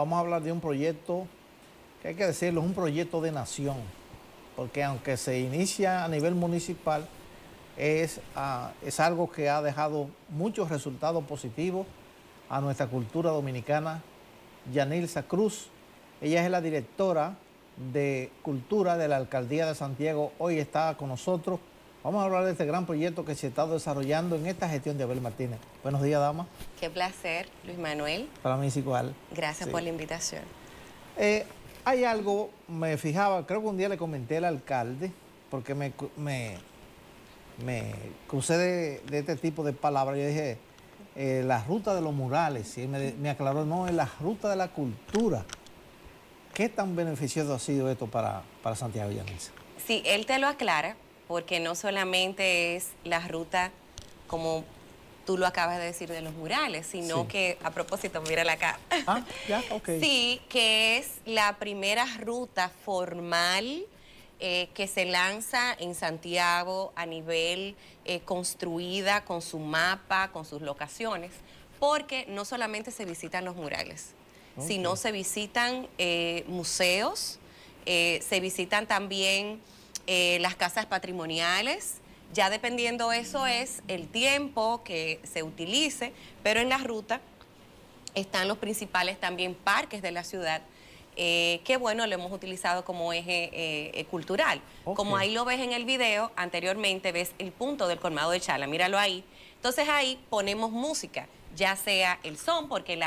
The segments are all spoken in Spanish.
Vamos a hablar de un proyecto que hay que decirlo, es un proyecto de nación, porque aunque se inicia a nivel municipal, es algo que ha dejado muchos resultados positivos a nuestra cultura dominicana. Yanilza Cruz, ella es la directora de Cultura de la Alcaldía de Santiago, hoy está con nosotros. Vamos a hablar de este gran proyecto que se está desarrollando en esta gestión de Abel Martínez. Buenos días, dama. Qué placer, Luis Manuel. Para mí es igual. Gracias por la invitación. Hay algo, me fijaba, creo que un día le comenté al alcalde, porque me crucé de este tipo de palabras. Yo dije, la ruta de los murales, y él me aclaró, no, es la ruta de la cultura. ¿Qué tan beneficioso ha sido esto para Santiago Yanilza? Sí, él te lo aclara, porque no solamente es la ruta como tú lo acabas de decir de los murales, sino que, a propósito, mírala acá. Ah, ya, ok. Sí, que es la primera ruta formal que se lanza en Santiago a nivel construida, con su mapa, con sus locaciones, porque no solamente se visitan los murales, sino se visitan museos, se visitan también las casas patrimoniales. Ya dependiendo eso es el tiempo que se utilice, pero en la ruta están los principales también parques de la ciudad, que bueno, lo hemos utilizado como eje cultural. Como ahí lo ves en el video, anteriormente ves el punto del colmado de Chala, míralo ahí. Entonces ahí ponemos música, ya sea el son, porque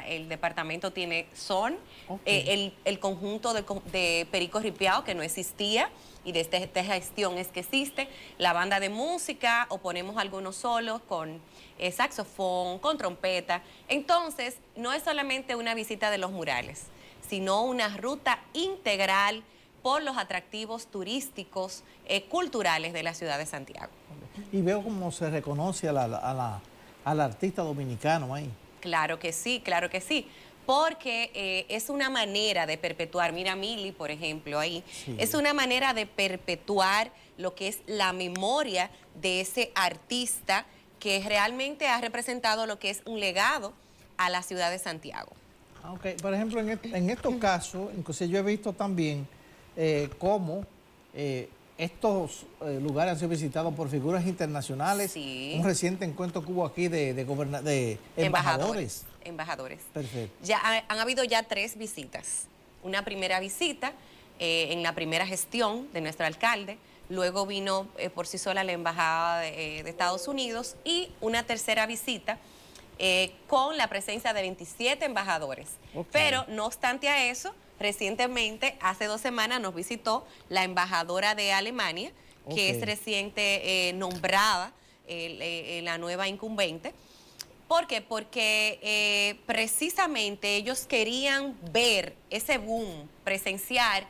el departamento tiene son, el conjunto de Perico Ripiao, que no existía, y desde esta gestión es que existe, la banda de música, o ponemos algunos solos con saxofón, con trompeta. Entonces, no es solamente una visita de los murales, sino una ruta integral por los atractivos turísticos, culturales de la ciudad de Santiago. Y veo cómo se reconoce al artista dominicano ahí. Claro que sí, porque es una manera de perpetuar, mira Mili, por ejemplo, ahí, es una manera de perpetuar lo que es la memoria de ese artista que realmente ha representado lo que es un legado a la ciudad de Santiago. Ok, por ejemplo, en estos casos, inclusive yo he visto también cómo estos lugares han sido visitados por figuras internacionales. Sí. Un reciente encuentro que hubo aquí de embajadores. Embajadores. Perfecto. Ya han habido ya 3 visitas. Una primera visita en la primera gestión de nuestro alcalde, luego vino por sí sola la embajada de Estados Unidos, y una tercera visita con la presencia de 27 embajadores. Pero no obstante a eso, recientemente, hace 2 semanas, nos visitó la embajadora de Alemania, que es reciente nombrada la nueva incumbente. ¿Por qué? Porque precisamente ellos querían ver ese boom, presenciar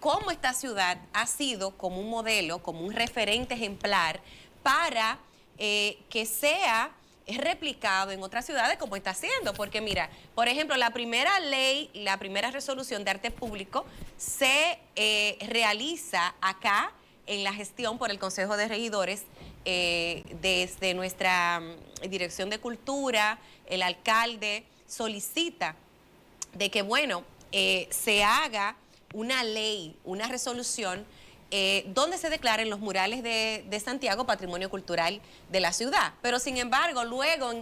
cómo esta ciudad ha sido como un modelo, como un referente ejemplar para que sea replicado en otras ciudades como está haciendo. Porque mira, por ejemplo, la primera ley, la primera resolución de arte público se realiza acá en la gestión por el Consejo de Regidores, desde nuestra Dirección de Cultura. El alcalde solicita de que, bueno, se haga una ley, una resolución donde se declaren los murales de Santiago Patrimonio Cultural de la ciudad. Pero sin embargo, luego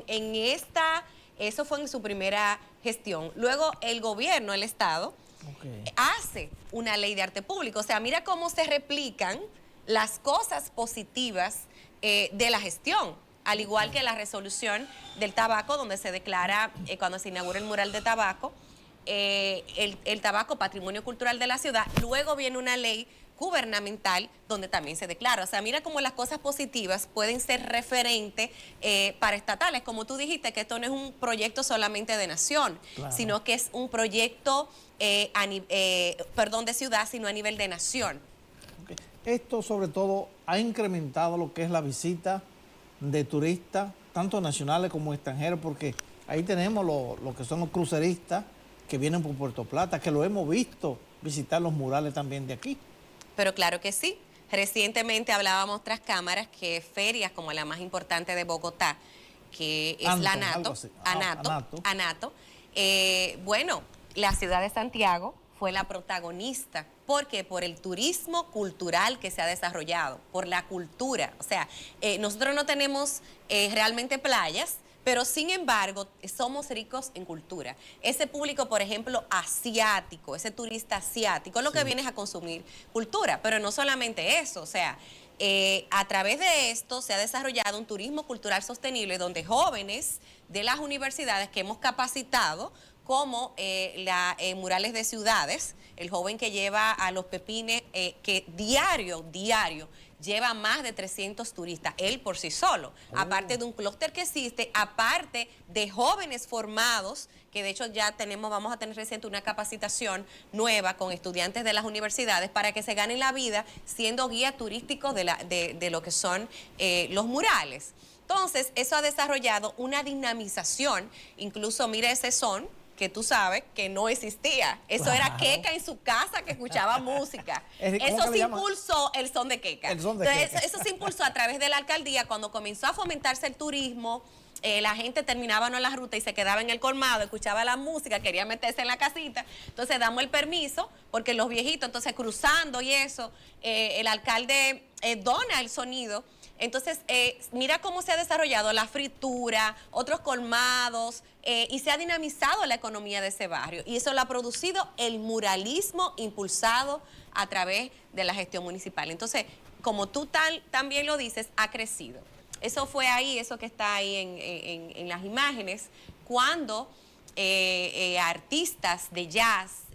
eso fue en su primera gestión. Luego el gobierno, el Estado, hace una ley de arte público. O sea, mira cómo se replican las cosas positivas de la gestión. Al igual que la resolución del tabaco, donde se declara, cuando se inaugura el mural de tabaco, el tabaco Patrimonio Cultural de la ciudad. Luego viene una ley gubernamental donde también se declara. O sea, mira cómo las cosas positivas pueden ser referentes para estatales. Como tú dijiste, que esto no es un proyecto solamente de nación, sino que es un proyecto, de ciudad, sino a nivel de nación. Esto sobre todo ha incrementado lo que es la visita de turistas, tanto nacionales como extranjeros, porque ahí tenemos lo que son los cruceristas que vienen por Puerto Plata, que lo hemos visto visitar los murales también de aquí. Pero claro que sí. Recientemente hablábamos tras cámaras que ferias como la más importante de Bogotá, que es la ANATO, Bueno, la ciudad de Santiago fue la protagonista. ¿Por qué? Por el turismo cultural que se ha desarrollado, por la cultura. O sea, nosotros no tenemos realmente playas, pero sin embargo somos ricos en cultura. Ese público, por ejemplo, asiático, ese turista asiático, lo que viene es a consumir cultura, pero no solamente eso, o sea, a través de esto se ha desarrollado un turismo cultural sostenible donde jóvenes de las universidades que hemos capacitado, como Murales de Ciudades, el joven que lleva a Los Pepines, que diario lleva más de 300 turistas, él por sí solo, aparte de un clúster que existe, aparte de jóvenes formados, que de hecho ya vamos a tener reciente una capacitación nueva con estudiantes de las universidades para que se ganen la vida siendo guías turísticos de lo que son los murales. Entonces, eso ha desarrollado una dinamización, incluso mira ese son, que tú sabes que no existía. Eso claro. Era Keka en su casa que escuchaba música. Eso se impulsó el son de Keka. Entonces, eso se impulsó a través de la alcaldía cuando comenzó a fomentarse el turismo. La gente terminaba en la ruta y se quedaba en el colmado, escuchaba la música, quería meterse en la casita. Entonces damos el permiso, porque los viejitos, entonces cruzando y eso, el alcalde dona el sonido. Entonces, mira cómo se ha desarrollado la fritura, otros colmados, y se ha dinamizado la economía de ese barrio. Y eso lo ha producido el muralismo impulsado a través de la gestión municipal. Entonces, como tú también lo dices, ha crecido. Eso fue ahí, eso que está ahí en las imágenes, cuando artistas de jazz,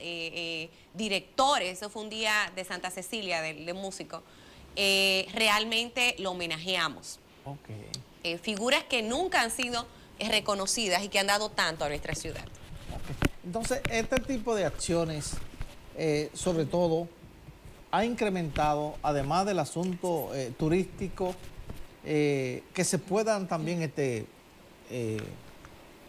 directores, eso fue un día de Santa Cecilia, de músicos, realmente lo homenajeamos. Okay. Figuras que nunca han sido reconocidas y que han dado tanto a nuestra ciudad. Okay. Entonces, este tipo de acciones, sobre todo, ha incrementado, además del asunto turístico, que se puedan también, ¿qué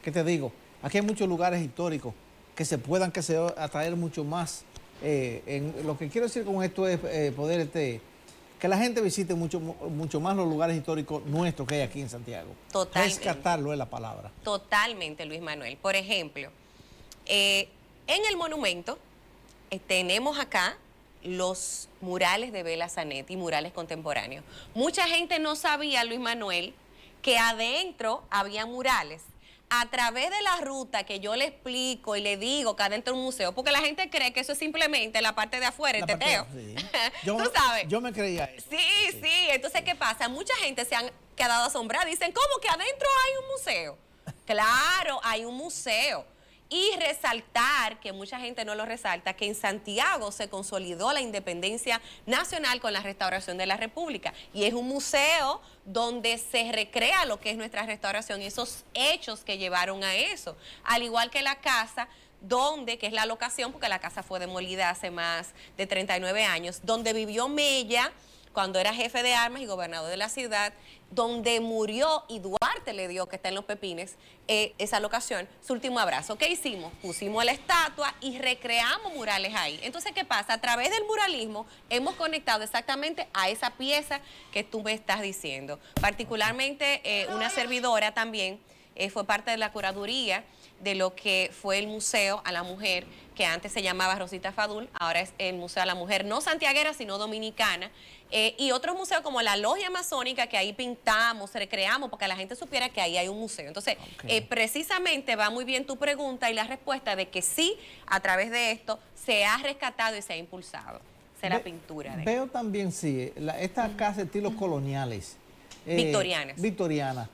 te digo? Aquí hay muchos lugares históricos que se puedan atraer mucho más. Lo que quiero decir con esto es poder que la gente visite mucho más los lugares históricos nuestros que hay aquí en Santiago. Totalmente. Rescatarlo es la palabra. Totalmente, Luis Manuel. Por ejemplo, en el monumento tenemos acá los murales de Bela Zanetti, murales contemporáneos. Mucha gente no sabía, Luis Manuel, que adentro había murales. A través de la ruta que yo le explico y le digo que adentro es un museo, porque la gente cree que eso es simplemente la parte de afuera, el teteo. Sí. ¿Tú sabes? Yo me creía eso. Sí. Entonces, ¿qué pasa? Mucha gente se han quedado asombrada. Dicen, ¿cómo que adentro hay un museo? Claro, hay un museo. Y resaltar, que mucha gente no lo resalta, que en Santiago se consolidó la independencia nacional con la restauración de la República. Y es un museo donde se recrea lo que es nuestra restauración y esos hechos que llevaron a eso. Al igual que la casa, que es la locación, porque la casa fue demolida hace más de 39 años, donde vivió Mella cuando era jefe de armas y gobernador de la ciudad, donde murió y Duarte le dio, que está en Los Pepines, esa locación, su último abrazo. ¿Qué hicimos? Pusimos la estatua y recreamos murales ahí. Entonces, ¿qué pasa? A través del muralismo hemos conectado exactamente a esa pieza que tú me estás diciendo. Particularmente una servidora también fue parte de la curaduría de lo que fue el Museo a la Mujer, que antes se llamaba Rosita Fadul, ahora es el Museo a la Mujer, no santiaguera, sino dominicana, y otros museos como la Logia Masónica, que ahí pintamos, recreamos, porque la gente supiera que ahí hay un museo. Entonces, precisamente va muy bien tu pregunta y la respuesta de que sí, a través de esto, se ha rescatado y se ha impulsado. La pintura. Veo también, sí, estas casas de estilos coloniales. Victorianas.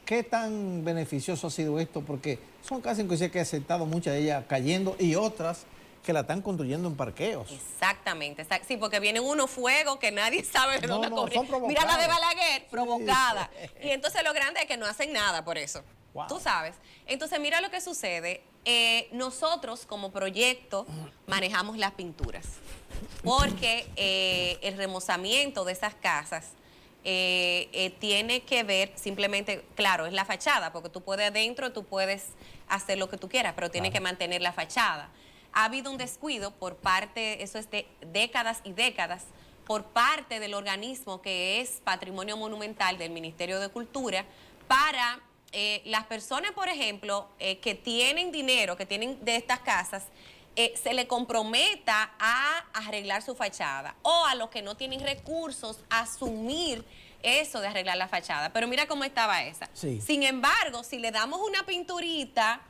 ¿Qué tan beneficioso ha sido esto? Porque son casas inclusive que he aceptado muchas de ellas cayendo y otras que la están construyendo en parqueos. Exactamente. Sí, porque vienen unos fuegos que nadie sabe de dónde ocurren. Mira la de Balaguer, provocada. Sí. Y entonces lo grande es que no hacen nada por eso. Wow. Tú sabes. Entonces mira lo que sucede. Nosotros como proyecto manejamos las pinturas. Porque el remozamiento de esas casas tiene que ver simplemente, claro, es la fachada, porque tú puedes adentro, tú puedes hacer lo que tú quieras, pero tiene que mantener la fachada. Ha habido un descuido por parte, eso es de décadas y décadas, por parte del organismo que es Patrimonio Monumental del Ministerio de Cultura, para las personas, por ejemplo, que tienen dinero, que tienen de estas casas, se le comprometa a arreglar su fachada, o a los que no tienen recursos asumir eso de arreglar la fachada. Pero mira cómo estaba esa. Sí. Sin embargo, si le damos una pinturita,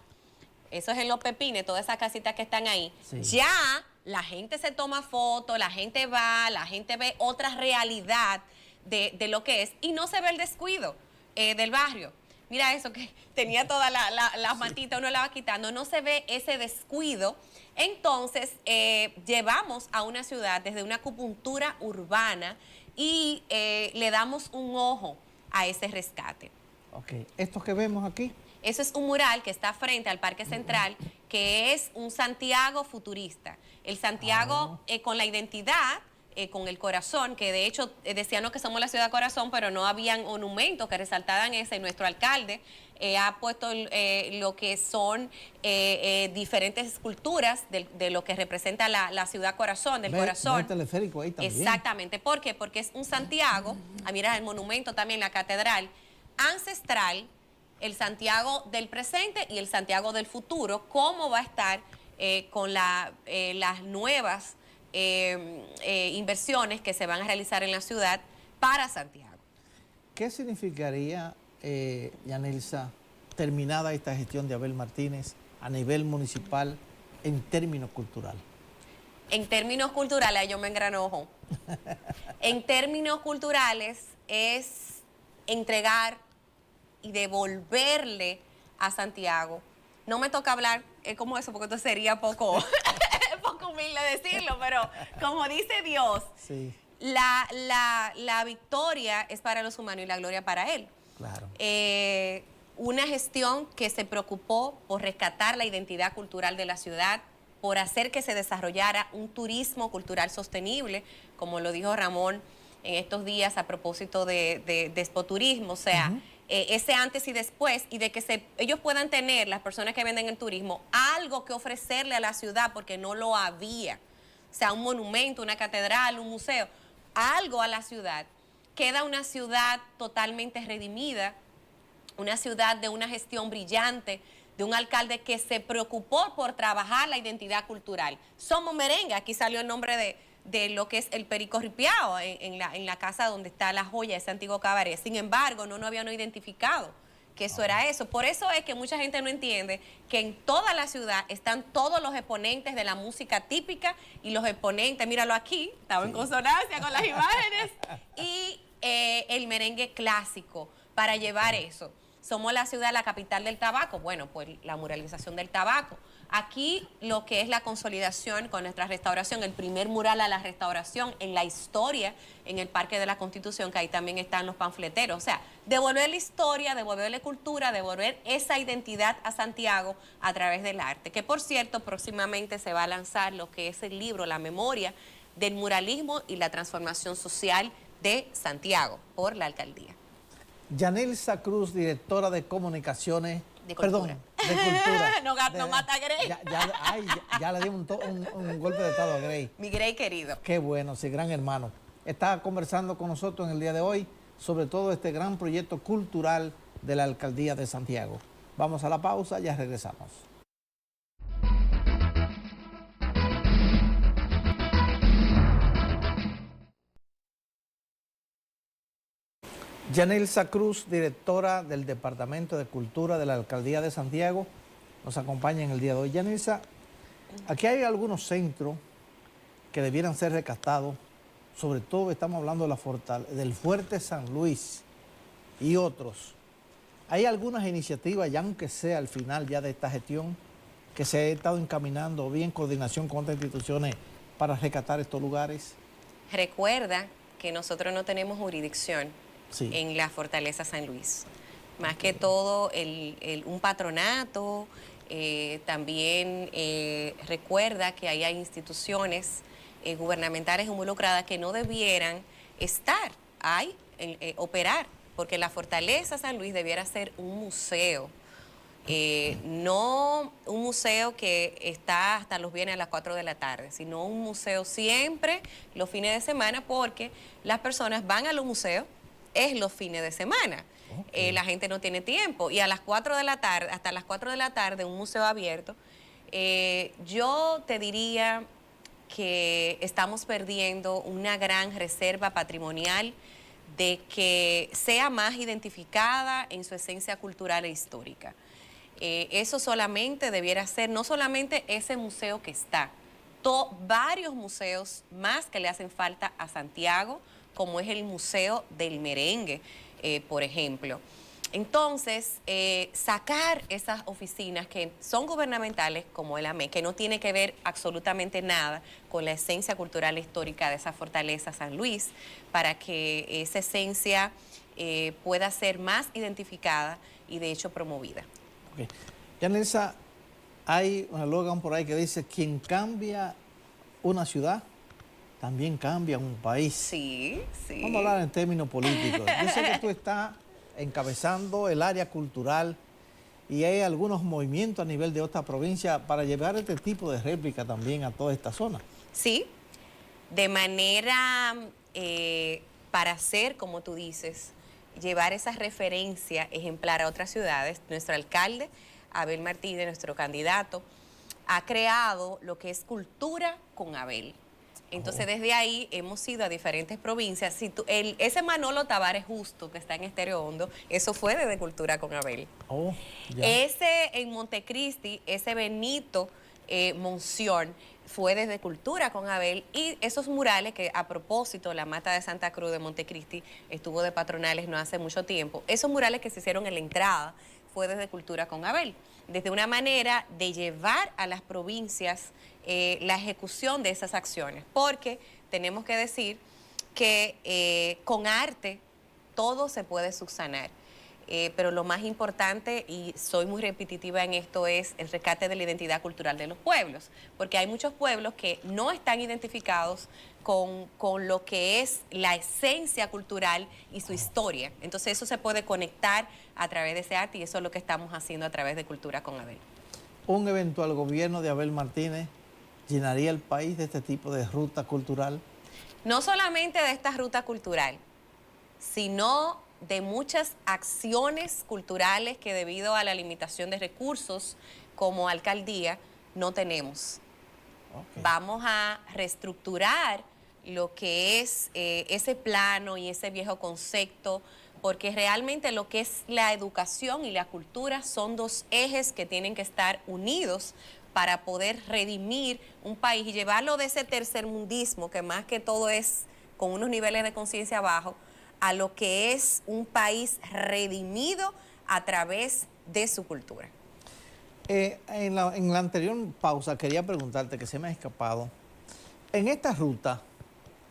eso es en Los Pepines, todas esas casitas que están ahí, sí, ya la gente se toma fotos, la gente va, la gente ve otra realidad de lo que es, y no se ve el descuido del barrio. Mira eso, que tenía todas las matitas, uno la va quitando, no se ve ese descuido. Entonces, llevamos a una ciudad desde una acupuntura urbana y le damos un ojo a ese rescate. Ok, esto que vemos aquí. Eso es un mural que está frente al Parque Central, que es un Santiago futurista. El Santiago con la identidad, con el corazón, que de hecho decían que somos la ciudad corazón, pero no habían monumentos que resaltaran ese. Nuestro alcalde ha puesto lo que son diferentes esculturas de lo que representa la ciudad corazón, del corazón. El teleférico ahí también. Exactamente. ¿Por qué? Porque es un Santiago, mira el monumento también, la catedral, ancestral, el Santiago del presente y el Santiago del futuro, cómo va a estar con las nuevas inversiones que se van a realizar en la ciudad para Santiago. ¿Qué significaría, Yanelsa, terminada esta gestión de Abel Martínez a nivel municipal en términos culturales? En términos culturales, yo me engranojo. En términos culturales es entregar y devolverle a Santiago. No me toca hablar como eso, porque esto sería poco, poco humilde decirlo, pero como dice Dios, sí, la victoria es para los humanos y la gloria para Él. Claro. Una gestión que se preocupó por rescatar la identidad cultural de la ciudad, por hacer que se desarrollara un turismo cultural sostenible, como lo dijo Ramón en estos días a propósito de expoturismo, o sea, ese antes y después, y de que ellos puedan tener, las personas que venden el turismo, algo que ofrecerle a la ciudad porque no lo había. O sea, un monumento, una catedral, un museo, algo a la ciudad. Queda una ciudad totalmente redimida, una ciudad de una gestión brillante, de un alcalde que se preocupó por trabajar la identidad cultural. Somos merengue, aquí salió el nombre de lo que es el Perico Ripiao, en la casa donde está la joya, ese antiguo cabaret. Sin embargo, no habían identificado que eso era eso. Por eso es que mucha gente no entiende que en toda la ciudad están todos los exponentes de la música típica y los exponentes, míralo aquí, estaba en consonancia con las imágenes, y el merengue clásico para llevar eso. Somos la ciudad, la capital del tabaco. Bueno, pues la muralización del tabaco. Aquí lo que es la consolidación con nuestra restauración, el primer mural a la restauración en la historia, en el Parque de la Constitución, que ahí también están los panfleteros. O sea, devolver la historia, devolverle cultura, devolver esa identidad a Santiago a través del arte. Que por cierto, próximamente se va a lanzar lo que es el libro, La Memoria del Muralismo y la Transformación Social de Santiago por la alcaldía. Yanelsa Cruz, directora de comunicaciones. De cultura. Perdón, de cultura. No mata a Grey. Ya le dimos un golpe de estado a Grey. Mi Grey querido. Qué bueno, sí, gran hermano. Está conversando con nosotros en el día de hoy sobre todo este gran proyecto cultural de la Alcaldía de Santiago. Vamos a la pausa, ya regresamos. Yanelsa Cruz, directora del Departamento de Cultura de la Alcaldía de Santiago, nos acompaña en el día de hoy. Yanelsa, aquí hay algunos centros que debieran ser rescatados, sobre todo estamos hablando de del Fuerte San Luis y otros. ¿Hay algunas iniciativas, ya aunque sea al final ya de esta gestión, que se ha estado encaminando bien en coordinación con otras instituciones para rescatar estos lugares? Recuerda que nosotros no tenemos jurisdicción. Sí. En la Fortaleza San Luis. Más que todo, un patronato, también recuerda que hay instituciones gubernamentales involucradas que no debieran estar, operar, porque la Fortaleza San Luis debiera ser un museo, no un museo que está hasta los viernes a las 4 de la tarde, sino un museo siempre los fines de semana, porque las personas van a los museos es los fines de semana. Okay. La gente no tiene tiempo. Y a las 4 de la tarde, hasta las 4 de la tarde, un museo abierto, yo te diría que estamos perdiendo una gran reserva patrimonial de que sea más identificada en su esencia cultural e histórica. Eso solamente debiera ser, no solamente ese museo que está, varios museos más que le hacen falta a Santiago, como es el Museo del Merengue, por ejemplo. Entonces, sacar esas oficinas que son gubernamentales, como el AME, que no tiene que ver absolutamente nada con la esencia cultural e histórica de esa fortaleza San Luis, para que esa esencia pueda ser más identificada y de hecho promovida. Okay. Yanelsa, hay un eslogan por ahí que dice, quien cambia una ciudad, también cambia un país. Sí, sí. Vamos a hablar en términos políticos. Yo sé que tú estás encabezando el área cultural y hay algunos movimientos a nivel de otra provincia para llevar este tipo de réplica también a toda esta zona. Sí, de manera para hacer, como tú dices, llevar esa referencia ejemplar a otras ciudades. Nuestro alcalde, Abel Martínez, nuestro candidato, ha creado lo que es Cultura con Abel. Entonces, desde ahí hemos ido a diferentes provincias. Si ese Manolo Tavares Justo que está en Estéreo Hondo, eso fue desde Cultura con Abel. Ese en Montecristi, ese Benito Monción, fue desde Cultura con Abel. Y esos murales que, a propósito, la Mata de Santa Cruz de Montecristi estuvo de patronales no hace mucho tiempo. Esos murales que se hicieron en la entrada fue desde Cultura con Abel. Desde una manera de llevar a las provincias la ejecución de esas acciones, porque tenemos que decir que con arte todo se puede subsanar, pero lo más importante, y soy muy repetitiva en esto, es el rescate de la identidad cultural de los pueblos, porque hay muchos pueblos que no están identificados con lo que es la esencia cultural y su historia. Entonces eso se puede conectar a través de ese arte y eso es lo que estamos haciendo a través de Cultura con Abel. ¿Un eventual gobierno de Abel Martínez llenaría el país de este tipo de ruta cultural? No solamente de esta ruta cultural, sino de muchas acciones culturales que debido a la limitación de recursos como alcaldía no tenemos. Okay. Vamos a reestructurar lo que es ese plano y ese viejo concepto, porque realmente lo que es la educación y la cultura son dos ejes que tienen que estar unidos para poder redimir un país y llevarlo de ese tercermundismo, que más que todo es con unos niveles de conciencia bajos, a lo que es un país redimido a través de su cultura. En la anterior pausa quería preguntarte, que se me ha escapado, en esta ruta,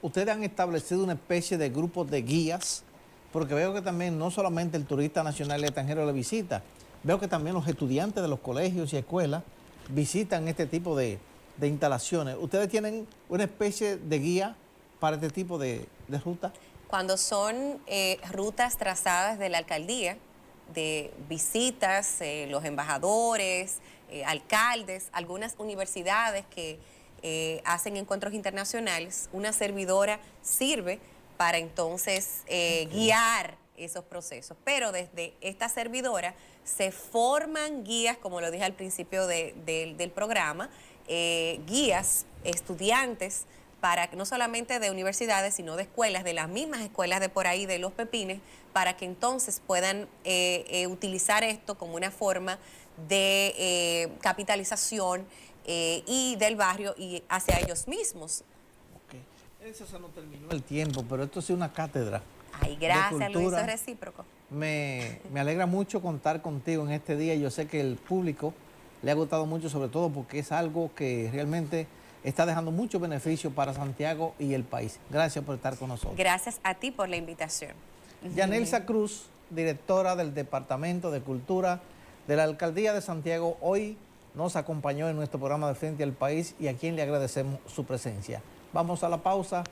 ¿ustedes han establecido una especie de grupos de guías? Porque veo que también no solamente el turista nacional y extranjero le visita, veo que también los estudiantes de los colegios y escuelas visitan este tipo de instalaciones. ¿Ustedes tienen una especie de guía para este tipo de ruta? Cuando son rutas trazadas de la alcaldía, de visitas, los embajadores, alcaldes, algunas universidades que hacen encuentros internacionales, una servidora sirve para entonces guiar esos procesos. Pero desde esta servidora se forman guías, como lo dije al principio del programa, guías, estudiantes, para no solamente de universidades, sino de escuelas, de las mismas escuelas de por ahí, de Los Pepines, para que entonces puedan utilizar esto como una forma de capitalización y del barrio y hacia ellos mismos. Okay. Eso se nos terminó el tiempo, pero esto es una cátedra. Ay, gracias, Luis, es recíproco. Me alegra mucho contar contigo en este día. Yo sé que el público le ha gustado mucho, sobre todo porque es algo que realmente está dejando mucho beneficio para Santiago y el país. Gracias por estar con nosotros. Gracias a ti por la invitación. Yanelsa Cruz, directora del Departamento de Cultura de la Alcaldía de Santiago, hoy nos acompañó en nuestro programa de Frente al País y a quien le agradecemos su presencia. Vamos a la pausa.